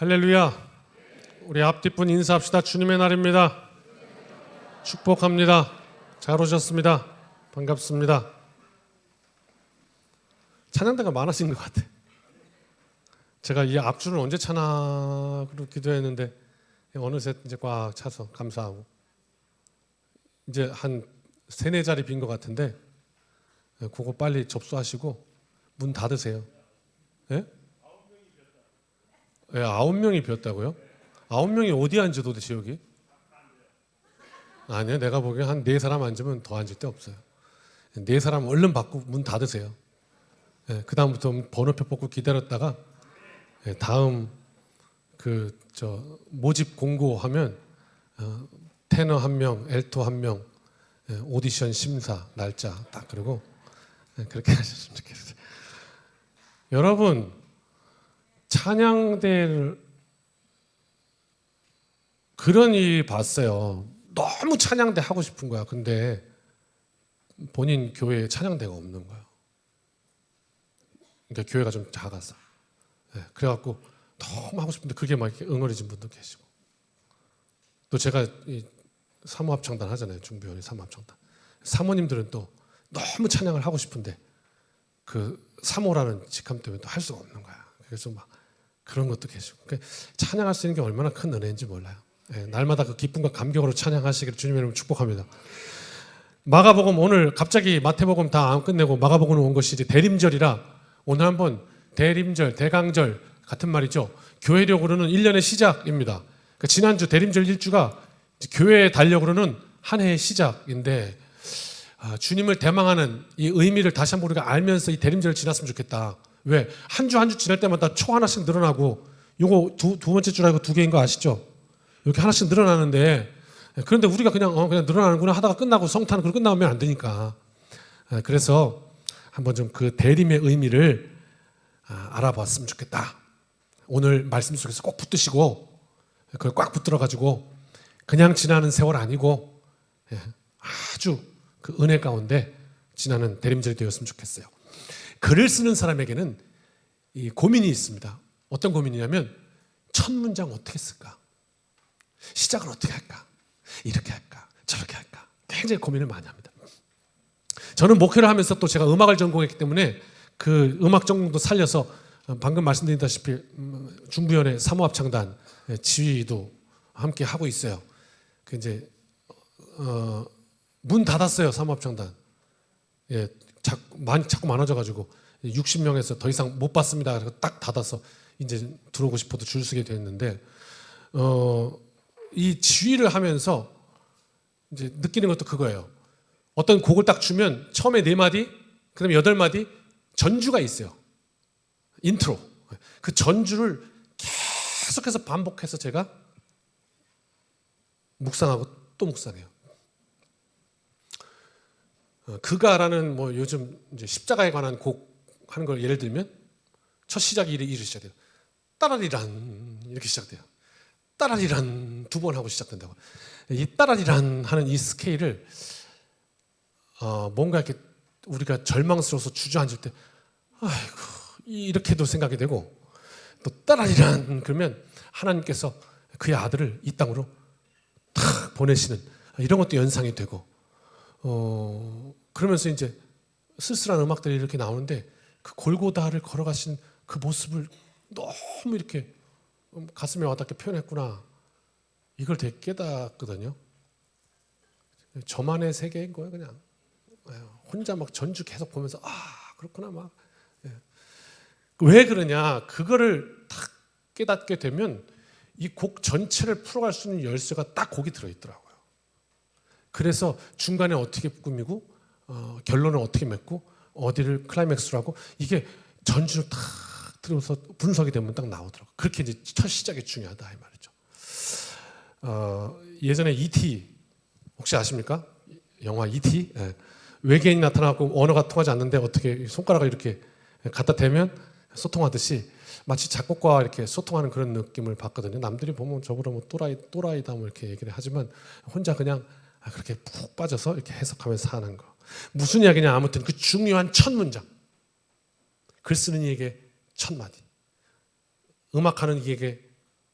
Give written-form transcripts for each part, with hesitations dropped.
할렐루야. 우리 앞뒷분 인사합시다. 주님의 날입니다. 축복합니다. 잘 오셨습니다. 반갑습니다. 찬양대가 많아진 것 같아. 제가 이 앞줄은 언제 차나 기도했는데 어느새 이제 꽉 차서 감사하고 이제 한 3-4자리 빈 것 같은데 그거 빨리 접수하시고 문 닫으세요. 예? 예, 9명이 비었다고요? 9명이 어디 앉아 도대체 여기? 아니요, 내가 보기엔 한 4사람 앉으면 더 앉을 데 없어요. 4사람 얼른 받고 문 닫으세요. 예, 그 다음부터 번호표 뽑고 기다렸다가 예, 다음 모집 공고하면 테너 1명, 엘토 1명, 오디션 심사 날짜 딱 그리고 그렇게 하셨으면 좋겠어요. 여러분, 찬양대를 그런 일 봤어요. 너무 찬양대 하고 싶은 거야. 근데 본인 교회에 찬양대가 없는 거야. 그러니까 교회가 좀 작아서. 그래갖고 너무 하고 싶은데 그게 막 이렇게 응어리진 분도 계시고. 또 제가 이 사모합창단 하잖아요. 중부연의 사모합창단. 사모님들은 또 너무 찬양을 하고 싶은데 그 사모라는 직함 때문에 또 할 수가 없는 거야. 그래서 막 그런 것도 계시고. 그러니까 찬양할 수 있는 게 얼마나 큰 은혜인지 몰라요. 날마다 그 기쁨과 감격으로 찬양하시기를 주님의 이름으로 축복합니다. 마가복음 오늘 갑자기 마태복음 다 안 끝내고 마가복음 온 것이 이제 대림절이라 오늘 한번 대림절, 대강절 같은 말이죠. 교회력으로는 1년의 시작입니다. 그러니까 지난주 대림절 1주가 교회의 달력으로는 한 해의 시작인데 주님을 대망하는 이 의미를 다시 한번 우리가 알면서 이 대림절을 지났으면 좋겠다. 왜? 한 주 한 주 지날 때마다 초 하나씩 늘어나고 요거 두 번째 줄 알고 2개인 거 아시죠? 이렇게 하나씩 늘어나는데 그런데 우리가 그냥 늘어나는구나 하다가 끝나고 성탄 그걸 끝나면 안 되니까 그래서 한번 좀 그 대림의 의미를 알아봤으면 좋겠다. 오늘 말씀 속에서 꼭 붙드시고 그걸 꽉 붙들어 가지고 그냥 지나는 세월 아니고 아주 그 은혜 가운데 지나는 대림절이 되었으면 좋겠어요. 글을 쓰는 사람에게는 이 고민이 있습니다. 어떤 고민이냐면 첫 문장 어떻게 쓸까? 시작을 어떻게 할까? 이렇게 할까? 저렇게 할까? 굉장히 고민을 많이 합니다. 저는 목회를 하면서 또 제가 음악을 전공했기 때문에 그 음악 전공도 살려서 방금 말씀드렸다시피 중부연의 사모합창단 지휘도 함께 하고 있어요. 그 이제 문 닫았어요. 사모합창단. 자꾸 많아져가지고 60명에서 더 이상 못 받습니다. 그래서 딱 닫아서 이제 들어오고 싶어도 줄 서게 됐는데 이 지휘를 하면서 이제 느끼는 것도 그거예요. 어떤 곡을 딱 주면 처음에 4마디, 그다음에 8마디 전주가 있어요. 인트로. 그 전주를 계속해서 반복해서 제가 묵상하고 또 묵상해요. 그가라는 뭐 요즘 이제 십자가에 관한 곡 하는 걸 예를 들면 첫 시작이 이렇게 시작돼요. 따라리란 이렇게 시작돼요. 따라리란 2번 하고 시작된다고. 이 따라리란 하는 이 스케일을 뭔가 이렇게 우리가 절망스러워서 주저앉을 때 아이고 이렇게도 생각이 되고 또 따라리란 그러면 하나님께서 그의 아들을 이 땅으로 탁 보내시는 이런 것도 연상이 되고 그러면서 이제 쓸쓸한 음악들이 이렇게 나오는데 그 골고다를 걸어가신 그 모습을 너무 이렇게 가슴에 와닿게 표현했구나. 이걸 되게 깨닫거든요. 저만의 세계인 거예요, 그냥. 혼자 막 전주 계속 보면서 그렇구나 막. 왜 그러냐? 그거를 딱 깨닫게 되면 이 곡 전체를 풀어갈 수 있는 열쇠가 딱 거기 들어있더라고요. 그래서 중간에 어떻게 꾸미고 결론을 어떻게 맺고 어디를 클라이맥스로 하고 이게 전주를 딱 들어서 분석이 되면 딱 나오더라고요. 그렇게 이제 첫 시작이 중요하다 이 말이죠. 예전에 E.T. 혹시 아십니까? 영화 E.T. 외계인이 나타나고 언어가 통하지 않는데 어떻게 손가락을 이렇게 갖다 대면 소통하듯이 마치 작곡가와 이렇게 소통하는 그런 느낌을 받거든요. 남들이 보면 저보다 뭐 또라이다 뭐 이렇게 얘기를 하지만 혼자 그냥 그렇게 푹 빠져서 이렇게 해석하면서 하는 거. 무슨 이야기냐? 아무튼 그 중요한 첫 문장. 글 쓰는 이에게 첫 마디. 음악하는 이에게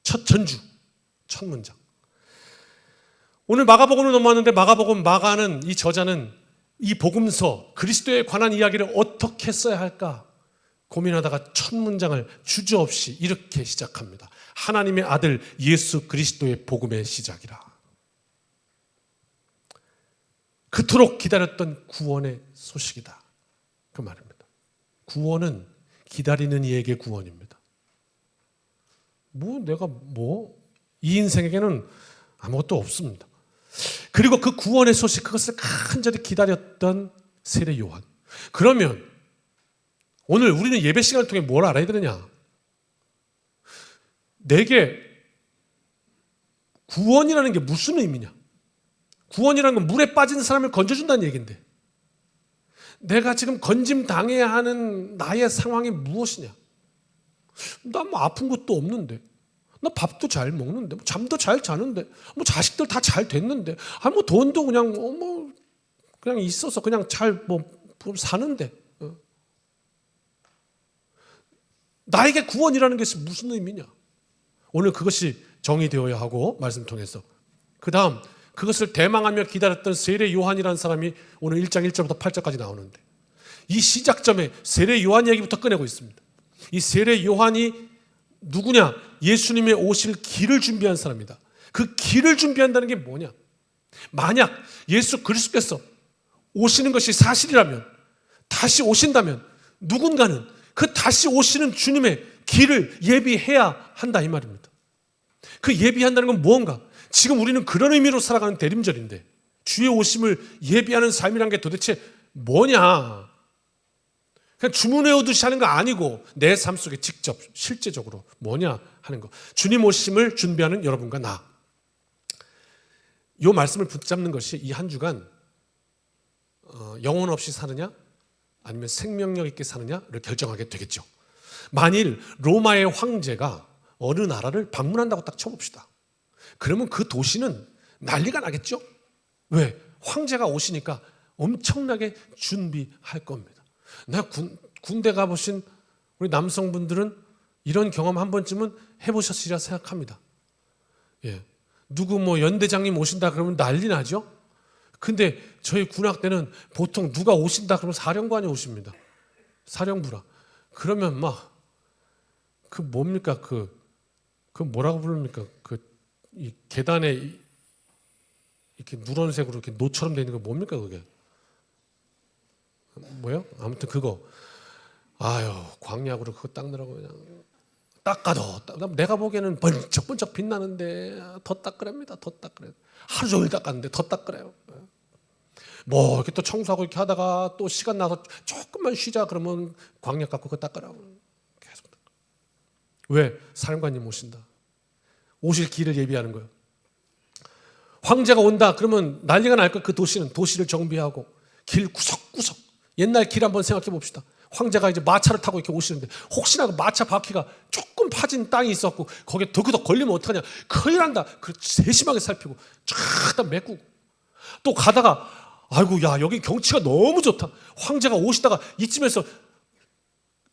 첫 전주, 첫 문장. 오늘 마가복음을 넘어왔는데 마가복음 마가는 이 저자는 이 복음서 그리스도에 관한 이야기를 어떻게 써야 할까 고민하다가 첫 문장을 주저없이 이렇게 시작합니다. 하나님의 아들 예수 그리스도의 복음의 시작이라. 그토록 기다렸던 구원의 소식이다. 그 말입니다. 구원은 기다리는 이에게 구원입니다. 이 인생에게는 아무것도 없습니다. 그리고 그 구원의 소식, 그것을 간절히 기다렸던 세례 요한. 그러면 오늘 우리는 예배 시간을 통해 뭘 알아야 되느냐? 내게 구원이라는 게 무슨 의미냐? 구원이라는 건 물에 빠진 사람을 건져준다는 얘기인데 내가 지금 건짐 당해야 하는 나의 상황이 무엇이냐? 나 뭐 아픈 것도 없는데, 나 밥도 잘 먹는데, 잠도 잘 자는데, 자식들 다 잘 됐는데, 돈도 그냥 있어서 그냥 잘 사는데, 나에게 구원이라는 것이 무슨 의미냐? 오늘 그것이 정의되어야 하고 말씀 통해서 그 다음 그것을 대망하며 기다렸던 세례 요한이라는 사람이 오늘 1장 1절부터 8절까지 나오는데 이 시작점에 세례 요한 얘기부터 꺼내고 있습니다. 이 세례 요한이 누구냐? 예수님의 오실 길을 준비한 사람이다. 그 길을 준비한다는 게 뭐냐? 만약 예수 그리스도께서 오시는 것이 사실이라면, 다시 오신다면 누군가는 그 다시 오시는 주님의 길을 예비해야 한다 이 말입니다. 그 예비한다는 건 무언가? 지금 우리는 그런 의미로 살아가는 대림절인데 주의 오심을 예비하는 삶이란 게 도대체 뭐냐? 그냥 주문해 오듯이 하는 거 아니고 내 삶 속에 직접 실제적으로 뭐냐 하는 거. 주님 오심을 준비하는 여러분과 나. 이 말씀을 붙잡는 것이 이 한 주간 영혼 없이 사느냐 아니면 생명력 있게 사느냐를 결정하게 되겠죠. 만일 로마의 황제가 어느 나라를 방문한다고 딱 쳐봅시다. 그러면 그 도시는 난리가 나겠죠. 왜? 황제가 오시니까 엄청나게 준비할 겁니다. 군대 가보신 우리 남성분들은 이런 경험 한 번쯤은 해보셨으리라 생각합니다. 예. 누구 연대장님 오신다 그러면 난리 나죠. 근데 저희 군악 때는 보통 누가 오신다 그러면 사령관이 오십니다. 사령부라. 그러면 그 뭐라고 부릅니까? 이 계단에 이렇게 누런색으로 이렇게 노처럼 되어 있는 거 뭡니까 그게? 뭐요? 아무튼 그거. 광약으로 그거 닦느라고 그냥 닦아도 내가 보기에는 번쩍번쩍 빛나는데 더 닦으랍니다. 더 닦으래요. 하루 종일 닦았는데 더 닦으래요. 이렇게 또 청소하고 이렇게 하다가 또 시간 나서 조금만 쉬자 그러면 광약 갖고 그거 닦으라고 계속 닦아. 왜? 사령관님 오신다. 오실 길을 예비하는 거예요. 황제가 온다 그러면 난리가 날 거예요. 그 도시를 정비하고 길 구석구석. 옛날 길 한번 생각해 봅시다. 황제가 이제 마차를 타고 이렇게 오시는데 혹시나 그 마차 바퀴가 조금 파진 땅이 있었고 거기에 더그덕 걸리면 어떡하냐. 큰일 난다. 세심하게 살피고 쫙 메꾸고 또 가다가 여기 경치가 너무 좋다. 황제가 오시다가 이쯤에서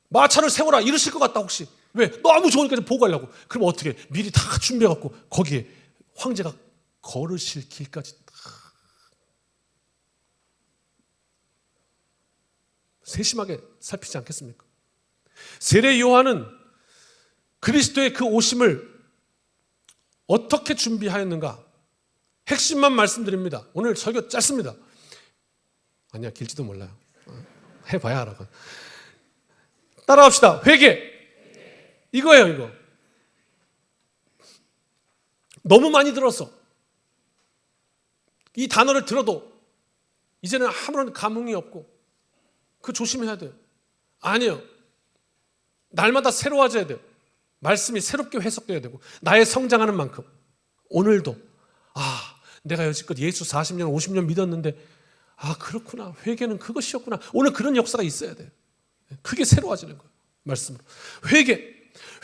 마차를 세워라 이러실 것 같다 혹시. 왜? 너무 좋으니까 보고 가려고. 그럼 어떻게? 미리 다 준비해갖고 거기에 황제가 걸으실 길까지 세심하게 살피지 않겠습니까? 세례 요한은 그리스도의 그 오심을 어떻게 준비하였는가? 핵심만 말씀드립니다. 오늘 설교 짧습니다. 아니야, 길지도 몰라요. 해봐야 알아. 따라합시다. 회개. 이거예요, 이거. 너무 많이 들었어. 이 단어를 들어도 이제는 아무런 감흥이 없고 그거 조심해야 돼요. 아니에요. 날마다 새로워져야 돼요. 말씀이 새롭게 해석돼야 되고 나의 성장하는 만큼 오늘도 내가 여지껏 예수 40년 50년 믿었는데 그렇구나. 회개는 그것이었구나. 오늘 그런 역사가 있어야 돼요. 그게 새로워지는 거예요. 말씀으로.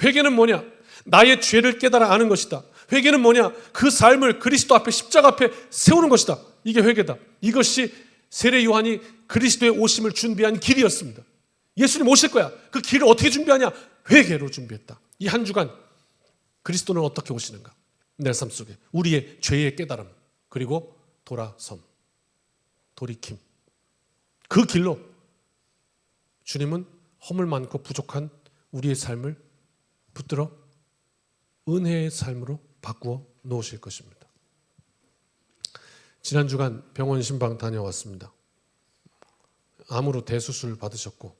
회개는 뭐냐? 나의 죄를 깨달아 아는 것이다. 회개는 뭐냐? 그 삶을 그리스도 앞에 십자가 앞에 세우는 것이다. 이게 회개다. 이것이 세례 요한이 그리스도의 오심을 준비한 길이었습니다. 예수님 오실 거야. 그 길을 어떻게 준비하냐? 회개로 준비했다. 이 한 주간 그리스도는 어떻게 오시는가? 내 삶 속에 우리의 죄의 깨달음, 그리고 돌아섬, 돌이킴, 그 길로 주님은 허물 많고 부족한 우리의 삶을 붙들어 은혜의 삶으로 바꾸어 놓으실 것입니다. 지난 주간 병원 신방 다녀왔습니다. 암으로 대수술 받으셨고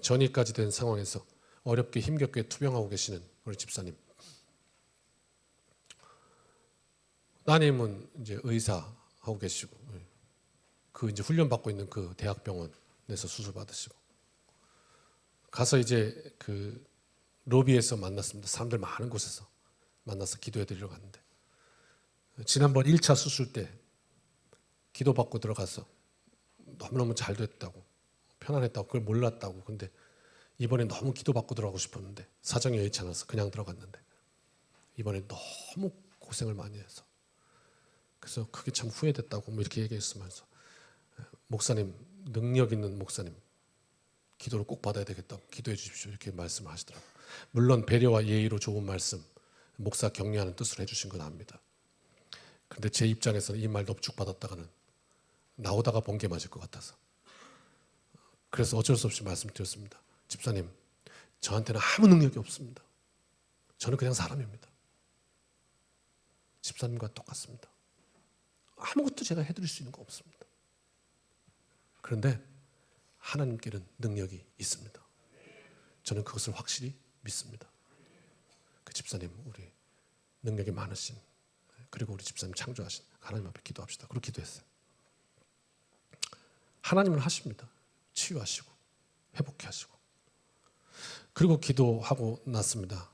전이까지 된 상황에서 어렵게 힘겹게 투병하고 계시는 우리 집사님. 따님은 이제 의사 하고 계시고, 그 이제 훈련 받고 있는 그 대학병원에서 수술 받으시고, 가서 이제 그 로비에서 만났습니다. 사람들 많은 곳에서 만나서 기도해 드리러 갔는데, 지난번 1차 수술 때 기도 받고 들어가서 너무너무 잘 됐다고, 편안했다고, 그걸 몰랐다고. 근데 이번에 너무 기도 받고 들어가고 싶었는데 사정이 여의치 않아서 그냥 들어갔는데 이번에 너무 고생을 많이 해서, 그래서 그게 참 후회됐다고 뭐 이렇게 얘기했으면서, 목사님, 능력 있는 목사님, 기도를 꼭 받아야 되겠다고 기도해 주십시오, 이렇게 말씀을 하시더라고요. 물론 배려와 예의로 좋은 말씀, 목사 격려하는 뜻으로 해주신 건 압니다. 그런데 제 입장에서는 이 말 넙죽받았다가는 나오다가 번개 맞을 것 같아서, 그래서 어쩔 수 없이 말씀드렸습니다. 집사님, 저한테는 아무 능력이 없습니다. 저는 그냥 사람입니다. 집사님과 똑같습니다. 아무것도 제가 해드릴 수 있는 거 없습니다. 그런데 하나님께는 능력이 있습니다. 저는 그것을 확실히 믿습니다. 그 집사님, 우리 능력이 많으신, 그리고 우리 집사님 창조하신 하나님 앞에 기도합시다. 그리고 기도했어요. 하나님은 하십니다. 치유하시고 회복케 하시고. 그리고 기도하고 났습니다.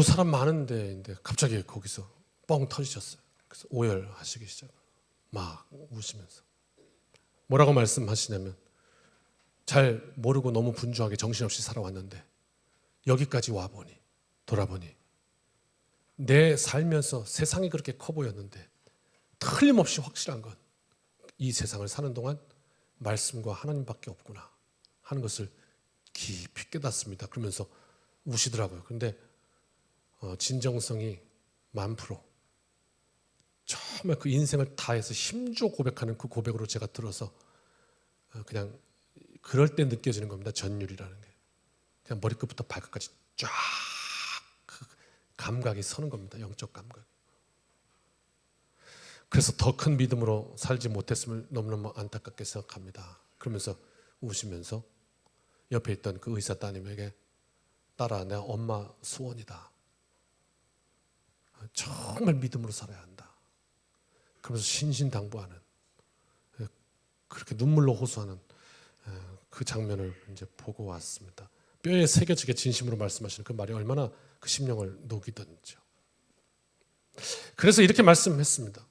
사람 많은데 갑자기 거기서 뻥 터지셨어요. 그래서 오열하시기 시작해요. 막 우시면서 뭐라고 말씀하시냐면, 잘 모르고 너무 분주하게 정신없이 살아왔는데 여기까지 와보니, 돌아보니 내 살면서 세상이 그렇게 커 보였는데 틀림없이 확실한 건 이 세상을 사는 동안 말씀과 하나님밖에 없구나 하는 것을 깊이 깨닫습니다. 그러면서 우시더라고요. 그런데 진정성이 1000%, 정말 그 인생을 다해서 힘주어 고백하는 그 고백으로 제가 들어서 그냥 그럴 때 느껴지는 겁니다. 전율이라는 게 그냥 머리끝부터 발끝까지 쫙 그 감각이 서는 겁니다. 영적 감각. 그래서 더 큰 믿음으로 살지 못했음을 너무너무 안타깝게 생각합니다. 그러면서 우시면서 옆에 있던 그 의사 따님에게, 딸아, 내가 엄마 소원이다. 정말 믿음으로 살아야 한다. 그러면서 신신당부하는, 그렇게 눈물로 호소하는 그 장면을 이제 보고 왔습니다. 뼈에 새겨지게 진심으로 말씀하시는 그 말이 얼마나 그 심령을 녹이던지요. 그래서 이렇게 말씀했습니다.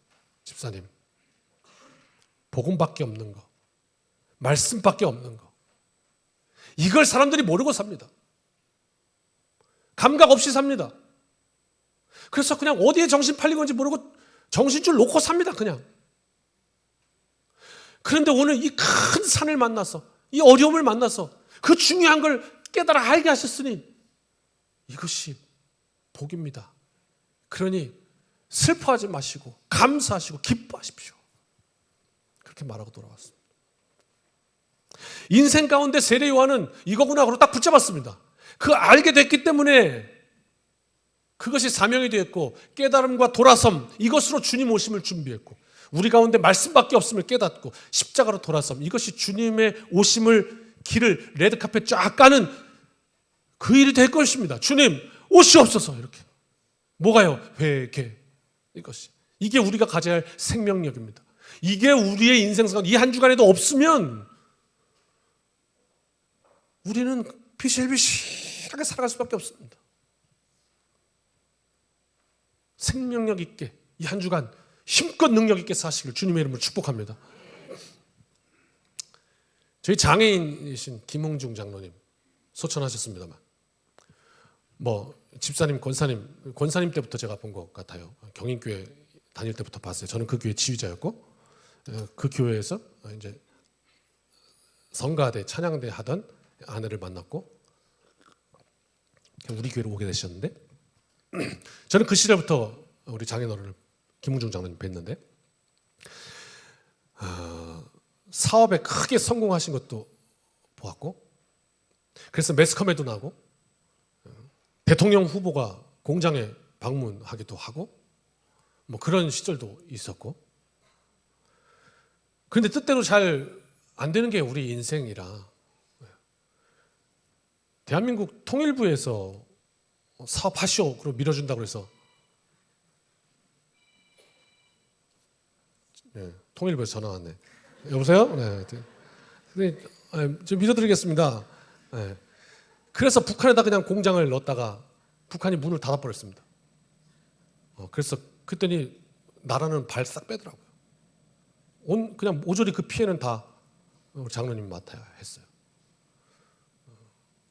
집사님, 복음밖에 없는 거, 말씀밖에 없는 거, 이걸 사람들이 모르고 삽니다. 감각 없이 삽니다. 그래서 그냥 어디에 정신 팔린 건지 모르고 정신줄 놓고 삽니다, 그냥. 그런데 오늘 이 큰 산을 만나서, 이 어려움을 만나서 그 중요한 걸 깨달아 알게 하셨으니 이것이 복입니다. 그러니 슬퍼하지 마시고 감사하시고 기뻐하십시오. 그렇게 말하고 돌아왔습니다. 인생 가운데 세례 요한은 이거구나 하고 딱 붙잡았습니다. 그 알게 됐기 때문에 그것이 사명이 되었고, 깨달음과 돌아섬, 이것으로 주님 오심을 준비했고, 우리 가운데 말씀밖에 없음을 깨닫고 십자가로 돌아섬, 이것이 주님의 오심을 길을 레드카펫 쫙 까는 그 일이 될 것입니다. 주님 오시옵소서. 이렇게. 뭐가요? 회개. 이것이. 이게 우리가 가져야 할 생명력입니다. 이게 우리의 인생상 이 한 주간에도 없으면 우리는 비실비실하게 살아갈 수밖에 없습니다. 생명력 있게 이 한 주간 힘껏 능력 있게 사시길 주님의 이름으로 축복합니다. 저희 장애인이신 김홍중 장로님 소천하셨습니다만, 집사님, 권사님 때부터 제가 본 것 같아요. 경인교회 다닐 때부터 봤어요. 저는 그 교회 지휘자였고, 그 교회에서 이제 성가대, 찬양대 하던 아내를 만났고, 우리 교회로 오게 되셨는데 저는 그 시절부터 우리 장인어른을 김웅중 장로님 뵀는데 사업에 크게 성공하신 것도 보았고 그래서 매스컴에도 나고 대통령 후보가 공장에 방문하기도 하고 뭐 그런 시절도 있었고 그런데 뜻대로 잘 안 되는 게 우리 인생이라 대한민국 통일부에서 사업하시오 그리고 밀어준다고 해서 통일부에서 전화 왔네. 여보세요? 네. 좀 믿어드리겠습니다. 네. 그래서 북한에다 그냥 공장을 넣었다가 북한이 문을 닫아버렸습니다. 그래서 그랬더니 나라는 발 싹 빼더라고요. 그냥 모조리 그 피해는 다 우리 장로님이 맡아야 했어요.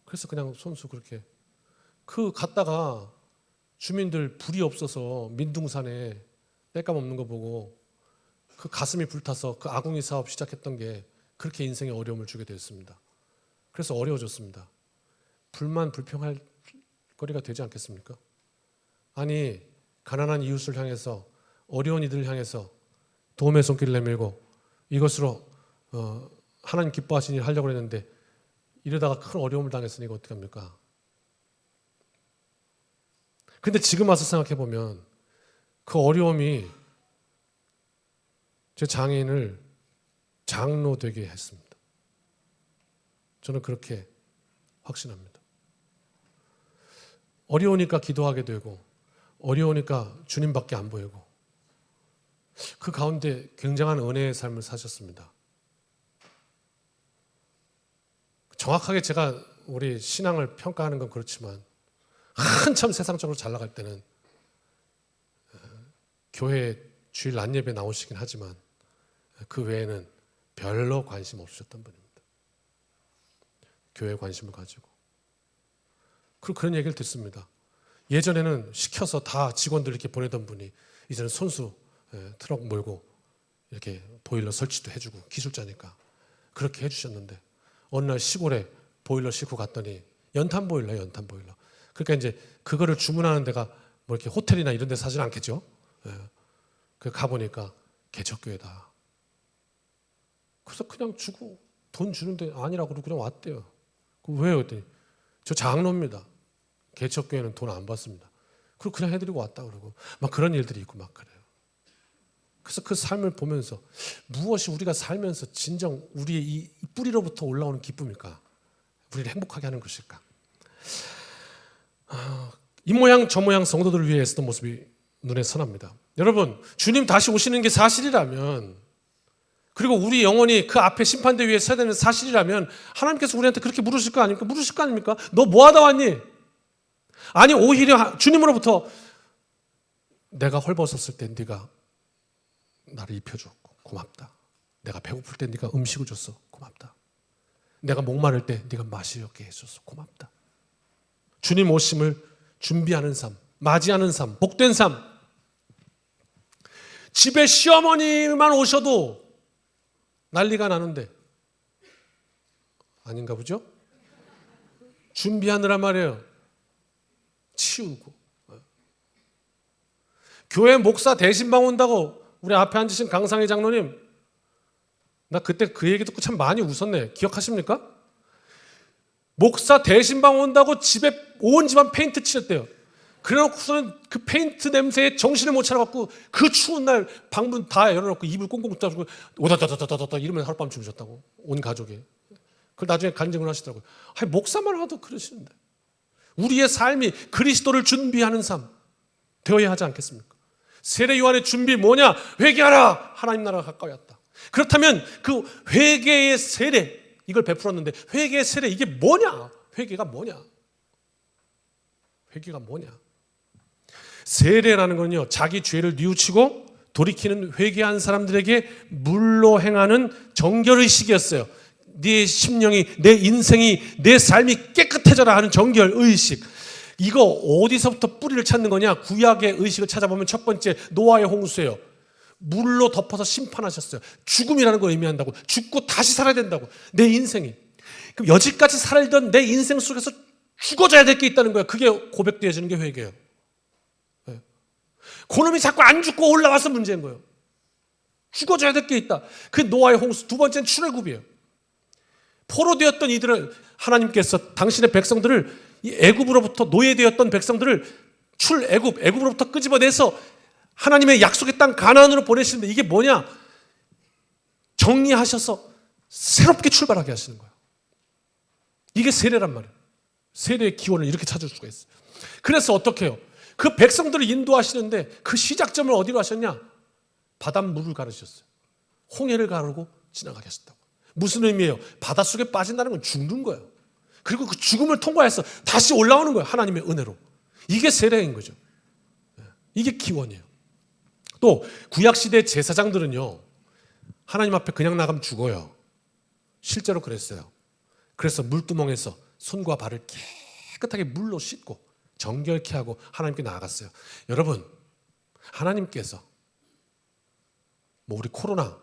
그래서 그냥 손수 그렇게 갔다가 주민들 불이 없어서 민둥산에 땔감 없는 거 보고 그 가슴이 불타서 그 아궁이 사업 시작했던 게 그렇게 인생에 어려움을 주게 되었습니다. 그래서 어려워졌습니다. 불만 불평할 거리가 되지 않겠습니까? 아니 가난한 이웃을 향해서 어려운 이들을 향해서 도움의 손길을 내밀고 이것으로 하나님 기뻐하시는 일 하려고 했는데 이러다가 큰 어려움을 당했으니 이거 어떻게 합니까? 근데 지금 와서 생각해 보면 그 어려움이 제 장인을 장로 되게 했습니다. 저는 그렇게 확신합니다. 어려우니까 기도하게 되고 어려우니까 주님밖에 안 보이고 그 가운데 굉장한 은혜의 삶을 사셨습니다. 정확하게 제가 우리 신앙을 평가하는 건 그렇지만 한참 세상적으로 잘 나갈 때는 교회 주일 낮예배 나오시긴 하지만 그 외에는 별로 관심 없으셨던 분입니다. 교회에 관심을 가지고. 그리고 그런 얘기를 듣습니다. 예전에는 시켜서 다 직원들 이렇게 보내던 분이 이제는 손수 트럭 몰고 이렇게 보일러 설치도 해주고 기술자니까 그렇게 해주셨는데 어느 날 시골에 보일러 싣고 갔더니 연탄 보일러. 그러니까 이제 그거를 주문하는 데가 뭐 이렇게 호텔이나 이런 데 사진 않겠죠. 그 가보니까 개척교회다. 그래서 그냥 주고 돈 주는데 아니라고 그러고 그냥 왔대요. 왜요? 그랬더니 저 장로입니다. 개척교회는 돈 안 받습니다. 그리고 그냥 해드리고 왔다 그러고 막 그런 일들이 있고 막 그래요. 그래서 그 삶을 보면서 무엇이 우리가 살면서 진정 우리의 이 뿌리로부터 올라오는 기쁨일까? 우리를 행복하게 하는 것일까? 이 모양 저 모양 성도들을 위해 애쓰던 모습이 눈에 선합니다. 여러분, 주님 다시 오시는 게 사실이라면 그리고 우리 영혼이 그 앞에 심판대 위에 서야 되는 사실이라면 하나님께서 우리한테 그렇게 물으실 거 아닙니까? 물으실 거 아닙니까? 너 뭐 하다 왔니? 아니 오히려 주님으로부터 내가 헐벗었을 때 네가 나를 입혀줬고 고맙다. 내가 배고플 때 네가 음식을 줬어. 고맙다. 내가 목마를 때 네가 마시게 해줘서 고맙다. 주님 오심을 준비하는 삶, 맞이하는 삶, 복된 삶. 집에 시어머니만 오셔도 난리가 나는데 아닌가 보죠? 준비하느란 말이에요. 치우고. 교회 목사 대신방 온다고 우리 앞에 앉으신 강상희 장로님, 나 그때 그 얘기 듣고 참 많이 웃었네. 기억하십니까? 목사 대신방 온다고 집에 온 집안 페인트 칠했대요. 그래놓고서는 그 페인트 냄새에 정신을 못 차려갖고 그 추운 날 방문 다 열어놓고 이불 꽁꽁 닫고 오다다다다다다 이러면서 하룻밤 주무셨다고 온 가족이. 그걸 나중에 간증을 하시더라고요. 아니 목사만 하도 그러시는데 우리의 삶이 그리스도를 준비하는 삶 되어야 하지 않겠습니까? 세례 요한의 준비 뭐냐? 회개하라. 하나님 나라가 가까이 왔다. 그렇다면 그 회개의 세례 이걸 베풀었는데 회개의 세례 이게 뭐냐? 회개가 뭐냐? 회개가 뭐냐? 세례라는 건요 자기 죄를 뉘우치고 돌이키는 회개한 사람들에게 물로 행하는 정결의식이었어요. 네 심령이, 내 인생이, 내 삶이 깨끗해져라 하는 정결의식. 이거 어디서부터 뿌리를 찾는 거냐? 구약의 의식을 찾아보면 첫 번째 노아의 홍수예요. 물로 덮어서 심판하셨어요. 죽음이라는 걸 의미한다고. 죽고 다시 살아야 된다고. 내 인생이. 그럼 여지까지 살던 내 인생 속에서 죽어져야 될 게 있다는 거야. 그게 고백되어지는 게 회개예요. 네. 그놈이 자꾸 안 죽고 올라와서 문제인 거예요. 죽어져야 될 게 있다. 그 노아의 홍수. 두 번째는 출애굽이에요. 포로되었던 이들을 하나님께서 당신의 백성들을 이 애굽으로부터 노예되었던 백성들을 애굽으로부터 끄집어내서 하나님의 약속의 땅 가나안으로 보내시는데 이게 뭐냐? 정리하셔서 새롭게 출발하게 하시는 거예요. 이게 세례란 말이에요. 세례의 기원을 이렇게 찾을 수가 있어요. 그래서 어떻게 해요? 그 백성들을 인도하시는데 그 시작점을 어디로 하셨냐? 바닷물을 가르셨어요. 홍해를 가르고 지나가게 하셨다고. 무슨 의미예요? 바닷속에 빠진다는 건 죽는 거예요. 그리고 그 죽음을 통과해서 다시 올라오는 거예요. 하나님의 은혜로. 이게 세례인 거죠. 이게 기원이에요. 또 구약시대 제사장들은요, 하나님 앞에 그냥 나가면 죽어요. 실제로 그랬어요. 그래서 물두멍에서 손과 발을 깨끗하게 물로 씻고 정결케 하고 하나님께 나아갔어요. 여러분, 하나님께서 뭐 우리 코로나,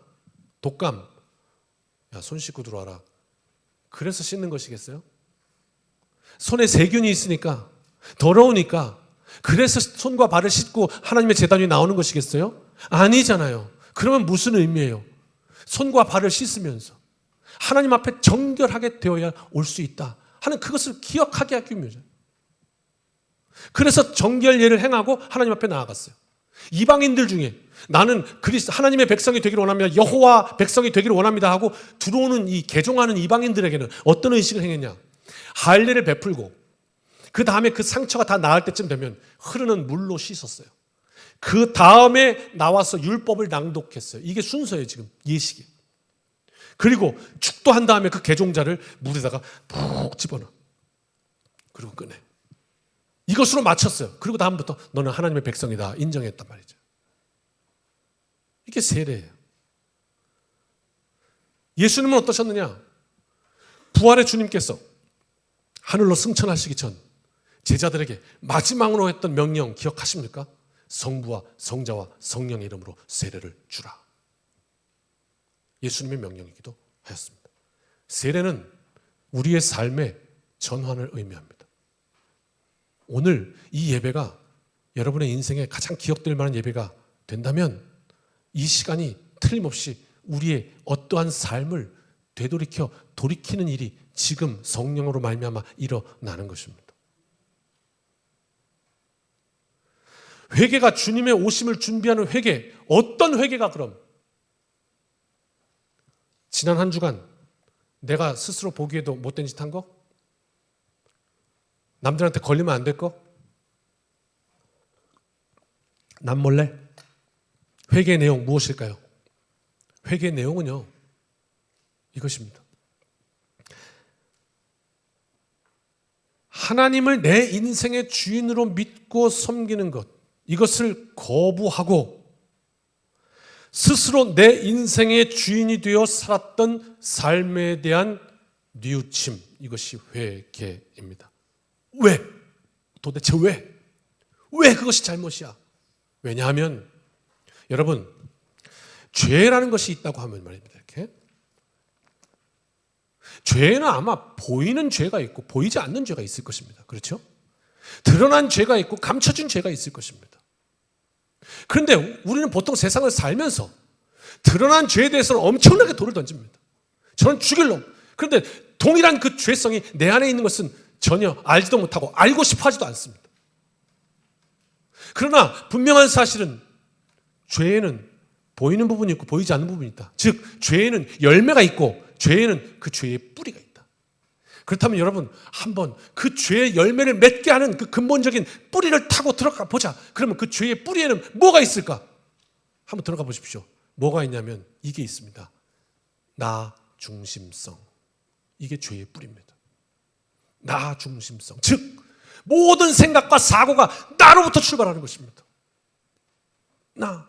독감, 야, 손 씻고 들어와라. 그래서 씻는 것이겠어요? 손에 세균이 있으니까, 더러우니까, 그래서 손과 발을 씻고 하나님의 제단 위에 나오는 것이겠어요? 아니잖아요. 그러면 무슨 의미예요? 손과 발을 씻으면서 하나님 앞에 정결하게 되어야 올 수 있다 하는 그것을 기억하게 하기 위해서. 그래서 정결 예를 행하고 하나님 앞에 나아갔어요. 이방인들 중에 나는 하나님의 백성이 되기를 원합니다. 여호와 백성이 되기를 원합니다 하고 들어오는 이 개종하는 이방인들에게는 어떤 의식을 행했냐? 할례를 베풀고 그 다음에 그 상처가 다 나을 때쯤 되면 흐르는 물로 씻었어요. 그 다음에 나와서 율법을 낭독했어요. 이게 순서예요. 지금 예식이. 그리고 축도한 다음에 그 개종자를 물에다가 푹 집어넣어. 그리고 꺼내. 이것으로 마쳤어요. 그리고 다음부터 너는 하나님의 백성이다 인정했단 말이죠. 이게 세례예요. 예수님은 어떠셨느냐? 부활의 주님께서 하늘로 승천하시기 전 제자들에게 마지막으로 했던 명령 기억하십니까? 성부와 성자와 성령의 이름으로 세례를 주라. 예수님의 명령이기도 하였습니다. 세례는 우리의 삶의 전환을 의미합니다. 오늘 이 예배가 여러분의 인생에 가장 기억될 만한 예배가 된다면 이 시간이 틀림없이 우리의 어떠한 삶을 돌이키는 일이 지금 성령으로 말미암아 일어나는 것입니다. 회개가 주님의 오심을 준비하는 회개, 어떤 회개가 그럼? 지난 한 주간 내가 스스로 보기에도 못된 짓 한 거? 남들한테 걸리면 안 될 거? 남몰래? 회개의 내용 무엇일까요? 회개의 내용은요, 이것입니다. 하나님을 내 인생의 주인으로 믿고 섬기는 것, 이것을 거부하고 스스로 내 인생의 주인이 되어 살았던 삶에 대한 뉘우침, 이것이 회개입니다. 왜? 도대체 왜? 왜 그것이 잘못이야? 왜냐하면 여러분, 죄라는 것이 있다고 하면 말입니다. 이렇게 죄는 아마 보이는 죄가 있고 보이지 않는 죄가 있을 것입니다. 그렇죠? 드러난 죄가 있고 감춰진 죄가 있을 것입니다. 그런데 우리는 보통 세상을 살면서 드러난 죄에 대해서는 엄청나게 돌을 던집니다. 저는 죽일 놈. 그런데 동일한 그 죄성이 내 안에 있는 것은 전혀 알지도 못하고 알고 싶어 하지도 않습니다. 그러나 분명한 사실은 죄에는 보이는 부분이 있고 보이지 않는 부분이 있다. 즉 죄에는 열매가 있고 죄에는 그 죄의 뿌리가 있다. 그렇다면 여러분, 한번 그 죄의 열매를 맺게 하는 그 근본적인 뿌리를 타고 들어가 보자. 그러면 그 죄의 뿌리에는 뭐가 있을까? 한번 들어가 보십시오. 뭐가 있냐면 이게 있습니다. 나 중심성. 이게 죄의 뿌리입니다. 나 중심성. 즉 모든 생각과 사고가 나로부터 출발하는 것입니다. 나.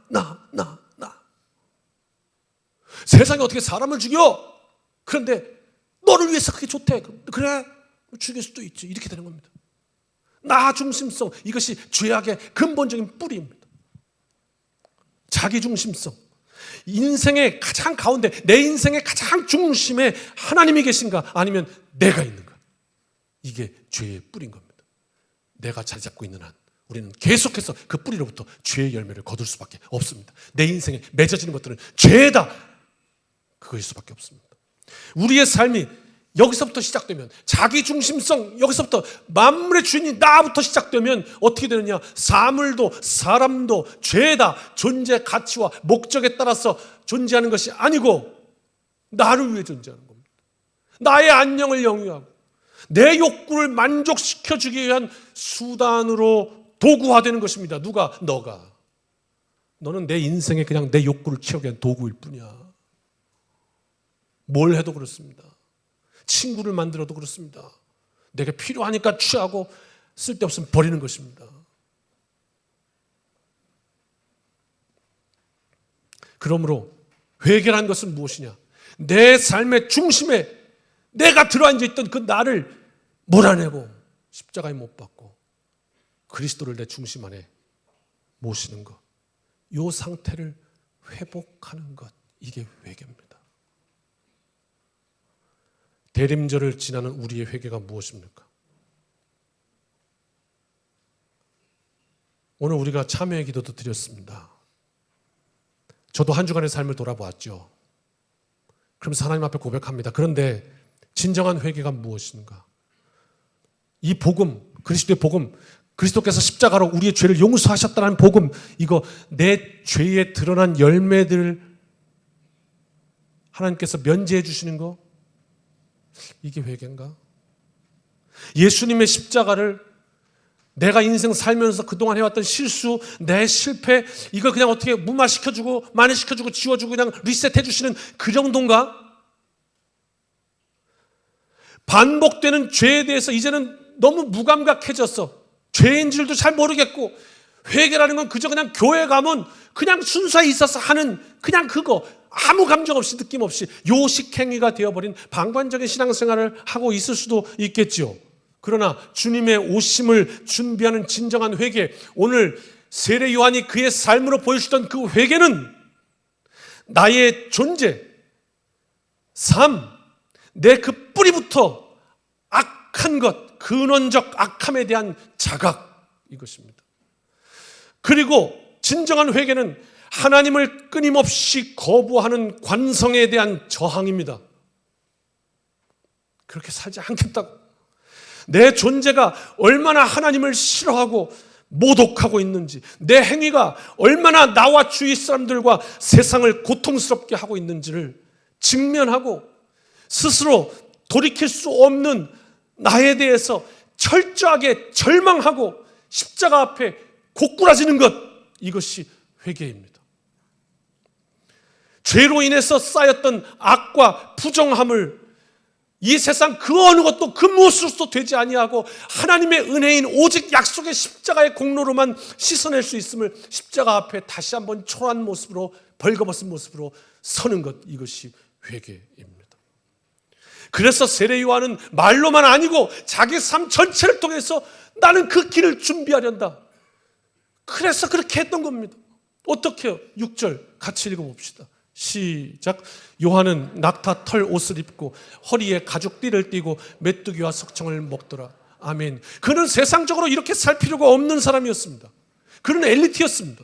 세상이 어떻게 사람을 죽여? 그런데 너를 위해서 그게 좋대. 그래, 죽일 수도 있지. 이렇게 되는 겁니다. 나 중심성, 이것이 죄악의 근본적인 뿌리입니다. 자기 중심성. 인생의 가장 가운데, 내 인생의 가장 중심에 하나님이 계신가? 아니면 내가 있는가? 이게 죄의 뿌리인 겁니다. 내가 자리 잡고 있는 한 우리는 계속해서 그 뿌리로부터 죄의 열매를 거둘 수밖에 없습니다. 내 인생에 맺어지는 것들은 죄다, 그거일 수밖에 없습니다. 우리의 삶이 여기서부터 시작되면, 자기중심성, 여기서부터 만물의 주인이 나부터 시작되면 어떻게 되느냐? 사물도 사람도 죄다 존재 가치와 목적에 따라서 존재하는 것이 아니고 나를 위해 존재하는 겁니다. 나의 안녕을 영위하고 내 욕구를 만족시켜주기 위한 수단으로 도구화되는 것입니다. 누가? 너가. 너는 내 인생에 그냥 내 욕구를 채우기 위한 도구일 뿐이야. 뭘 해도 그렇습니다. 친구를 만들어도 그렇습니다. 내게 필요하니까 취하고 쓸데없으면 버리는 것입니다. 그러므로 회개란 것은 무엇이냐? 내 삶의 중심에 내가 들어앉아 있던 그 나를 몰아내고 십자가에 못 박고 그리스도를 내 중심 안에 모시는 것, 이 상태를 회복하는 것, 이게 회개입니다. 대림절을 지나는 우리의 회개가 무엇입니까? 오늘 우리가 참회의 기도도 드렸습니다. 저도 한 주간의 삶을 돌아보았죠. 그러면서 하나님 앞에 고백합니다. 그런데 진정한 회개가 무엇인가? 이 복음, 그리스도의 복음, 그리스도께서 십자가로 우리의 죄를 용서하셨다는 복음, 이거 내 죄에 드러난 열매들을 하나님께서 면제해 주시는 거, 이게 회개인가? 예수님의 십자가를 내가 인생 살면서 그동안 해왔던 실수, 내 실패, 이걸 그냥 어떻게 무마시켜주고 만회시켜주고 지워주고 그냥 리셋해 주시는 그 정도인가? 반복되는 죄에 대해서 이제는 너무 무감각해졌어. 죄인 줄도 잘 모르겠고, 회개라는 건 그저 그냥 교회 가면 그냥 순서에 있어서 하는 그냥 그거, 아무 감정 없이 느낌 없이 요식행위가 되어버린 방관적인 신앙생활을 하고 있을 수도 있겠죠. 그러나 주님의 오심을 준비하는 진정한 회개, 오늘 세례 요한이 그의 삶으로 보여주던 그 회개는 나의 존재, 삶, 내 그 뿌리부터 악한 것, 근원적 악함에 대한 자각, 이것입니다. 그리고 진정한 회개는 하나님을 끊임없이 거부하는 관성에 대한 저항입니다. 그렇게 살지 않겠다고. 내 존재가 얼마나 하나님을 싫어하고 모독하고 있는지, 내 행위가 얼마나 나와 주위 사람들과 세상을 고통스럽게 하고 있는지를 직면하고 스스로 돌이킬 수 없는 나에 대해서 철저하게 절망하고 십자가 앞에 고꾸라지는 것, 이것이 회개입니다. 죄로 인해서 쌓였던 악과 부정함을 이 세상 그 어느 것도 그 무엇으로도 되지 아니하고 하나님의 은혜인 오직 약속의 십자가의 공로로만 씻어낼 수 있음을 십자가 앞에 다시 한번 초라한 모습으로, 벌거벗은 모습으로 서는 것, 이것이 회개입니다. 그래서 세례 요한은 말로만 아니고 자기 삶 전체를 통해서 나는 그 길을 준비하련다. 그래서 그렇게 했던 겁니다. 어떻게 해요? 6절 같이 읽어봅시다. 시작. 요한은 낙타 털 옷을 입고 허리에 가죽띠를 띠고 메뚜기와 석청을 먹더라. 아멘. 그는 세상적으로 이렇게 살 필요가 없는 사람이었습니다. 그는 엘리트였습니다.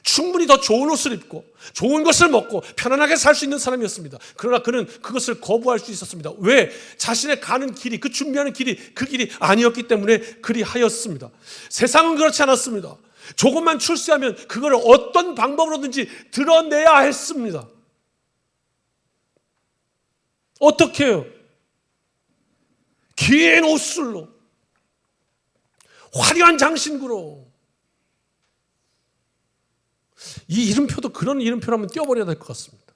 충분히 더 좋은 옷을 입고 좋은 것을 먹고 편안하게 살 수 있는 사람이었습니다. 그러나 그는 그것을 거부할 수 있었습니다. 왜? 자신의 가는 길이, 그 준비하는 길이 그 길이 아니었기 때문에 그리하였습니다. 세상은 그렇지 않았습니다. 조금만 출세하면 그걸 어떤 방법으로든지 드러내야 했습니다. 어떻게 해요? 긴 옷술로, 화려한 장신구로. 이 이름표도 그런 이름표라면 띄워버려야 될 것 같습니다.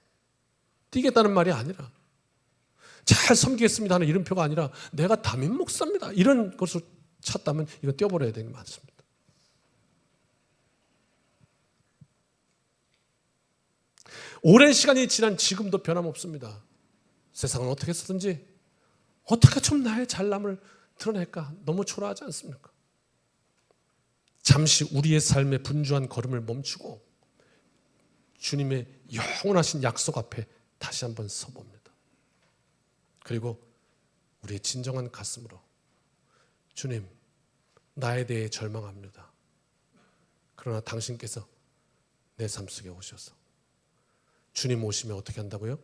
띄겠다는 말이 아니라, 잘 섬기겠습니다 하는 이름표가 아니라, 내가 담임 목사입니다 이런 것을 찾다면 이거 띄워버려야 되는 게 맞습니다. 오랜 시간이 지난 지금도 변함없습니다. 세상은 어떻게 해서든지 어떻게 좀 나의 잘남을 드러낼까, 너무 초라하지 않습니까? 잠시 우리의 삶의 분주한 걸음을 멈추고 주님의 영원하신 약속 앞에 다시 한번 서봅니다. 그리고 우리의 진정한 가슴으로 주님, 나에 대해 절망합니다. 그러나 당신께서 내 삶 속에 오셔서 주님 오시면 어떻게 한다고요?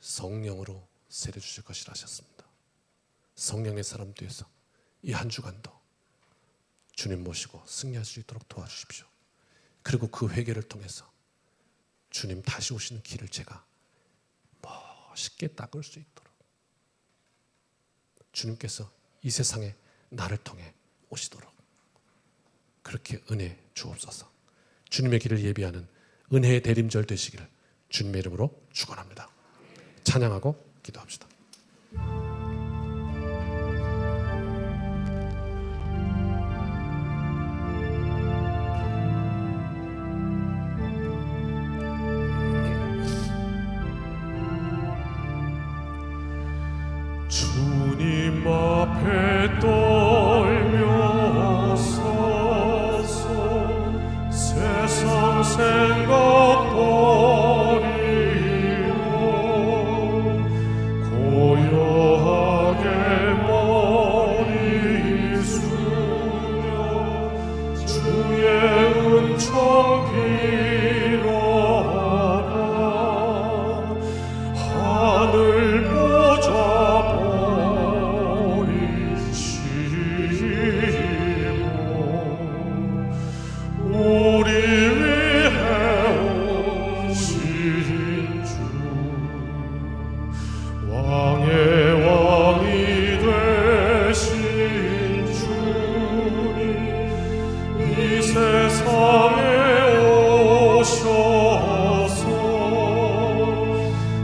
성령으로 세례 주실 것이라 하셨습니다. 성령의 사람 되어서 이 한 주간도 주님 모시고 승리할 수 있도록 도와주십시오. 그리고 그 회개를 통해서 주님 다시 오시는 길을 제가 멋있게 닦을 수 있도록 주님께서 이 세상에 나를 통해 오시도록 그렇게 은혜 주옵소서. 주님의 길을 예비하는 은혜의 대림절 되시기를 주님의 이름으로 축원합니다. 찬양하고 기도합시다. 주님 앞에 떨며 서서 세상 생각 버리고 고요하게 머리 숙여 주의 은총 빌어라. 하늘 보좌 우리 위해 오신 주 왕의 왕이 되신 주님 이 세상에 오셔서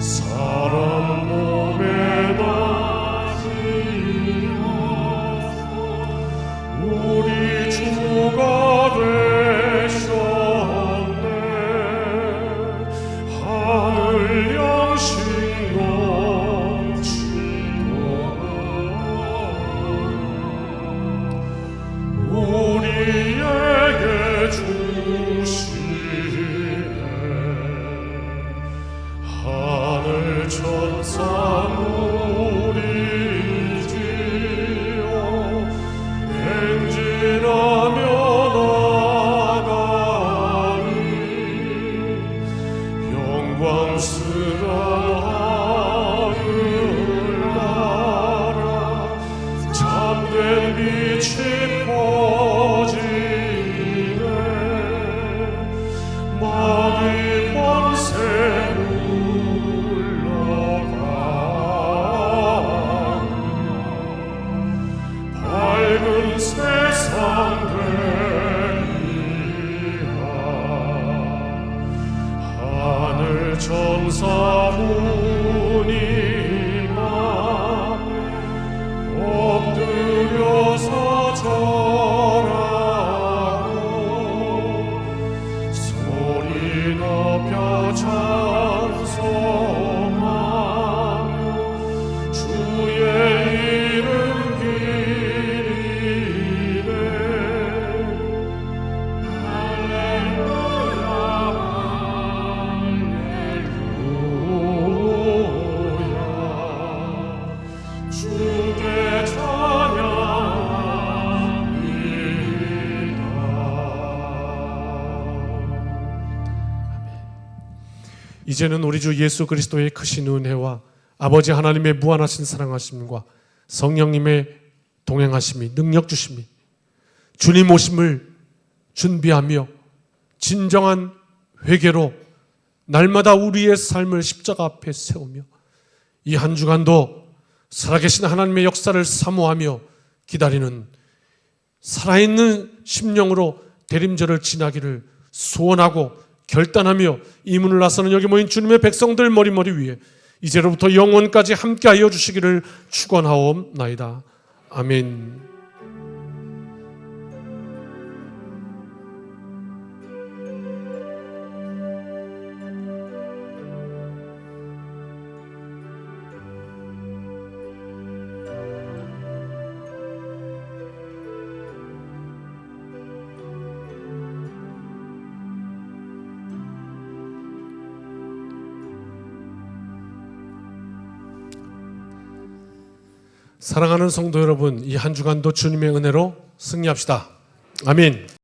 사람 몸에 나시어서 우리 주가 되셨네. 하늘 양식 넘치도록 우리에게 주시네. 하늘 천사 무리지어 행진하며 나가니 영광스러운 하늘나라 참된 빛이 퍼지네. 마귀 권세 물러가며 밝은 세상 되리라. 하늘 천사 무님 앞에 엎드려서 절하고 소리 높여 찬송하며 주의 이름 기리네. 할렐루야 할렐루야 주께 찬양합니다. 이제는 우리 주 예수 그리스도의 크신 은혜와 아버지 하나님의 무한하신 사랑하심과 성령님의 동행하심이 능력 주심이 주님 오심을 준비하며 진정한 회개로 날마다 우리의 삶을 십자가 앞에 세우며 이 한 주간도 살아계신 하나님의 역사를 사모하며 기다리는 살아있는 심령으로 대림절을 지나기를 소원하고 결단하며 이 문을 나서는 여기 모인 주님의 백성들 머리머리 위에 이제로부터 영원까지 함께하여 주시기를 축원하옵나이다. 아멘. 사랑하는 성도 여러분, 이 한 주간도 주님의 은혜로 승리합시다. 아멘.